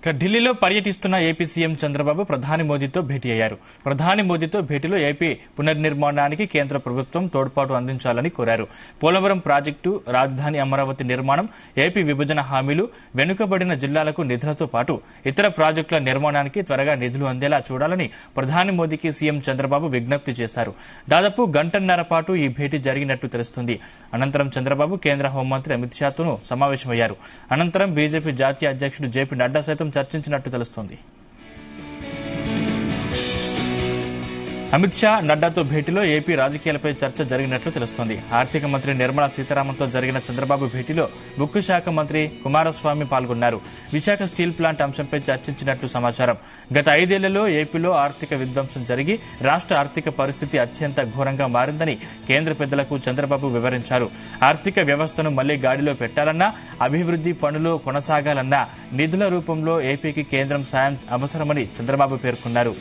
ఢిల్లీలో పర్యటిస్తున్న AP CM Chandrababu ప్రధాని మోదీతో భేటీ అయ్యారు. ప్రధాని మోదీతో భేటీలో ఏపీ పునర్నిర్మాణానికి కేంద్ర ప్రభుత్వం తోడ్పాటు అందించాలని కోరారు. పోలవరం ప్రాజెక్టు, రాజధాని అమరావతి నిర్మాణం, ఏపీ విభజన హామీలు, వెనుకబడిన జిల్లాలకు నిధులతో పాటు ఇతర ప్రాజెక్టుల నిర్మాణానికి త్వరగా నిధులు అందేలా చూడాలని ప్రధాని మోదీకి సీఎం చంద్రబాబు విజ్ఞప్తి చేశారు. దాదాపు గంటన్నర పాటు ఈ భేటీ జరిగినట్టు తెలుస్తుంది. అనంతరం చంద్రబాబు కేంద్ర హోంమంత్రి అమిత్ షాతోనూ సమావేశమయ్యారు. అనంతరం బీజేపీ జాతీయ అధ్యక్షుడు జేపీ నడ్డా సైతం చర్చించినట్టు తెలుస్తోంది. అమిత్ షా, నడ్డాతో భేటీలో ఏపీ రాజకీయాలపై చర్చ జరిగినట్లు తెలుస్తోంది. ఆర్థిక మంత్రి నిర్మలా సీతారామన్తో జరిగిన చంద్రబాబు భేటీలో ఉక్కు శాఖ మంత్రి కుమారస్వామి పాల్గొన్నారు. విశాఖ స్టీల్ ప్లాంట్ అంశంపై చర్చించినట్లు సమాచారం. గత 5 ఏళ్లలో ఏపీలో ఆర్థిక విధ్వంసం జరిగి రాష్ట్ర ఆర్థిక పరిస్థితి అత్యంత ఘోరంగా మారిందని కేంద్ర పెద్దలకు చంద్రబాబు వివరించారు. ఆర్థిక వ్యవస్థను మళ్లీ గాడిలో పెట్టాలన్నా, అభివృద్ది పనులు కొనసాగాలన్నా నిధుల రూపంలో ఏపీకి కేంద్రం సాయం అవసరమని చంద్రబాబు పేర్కొన్నారు.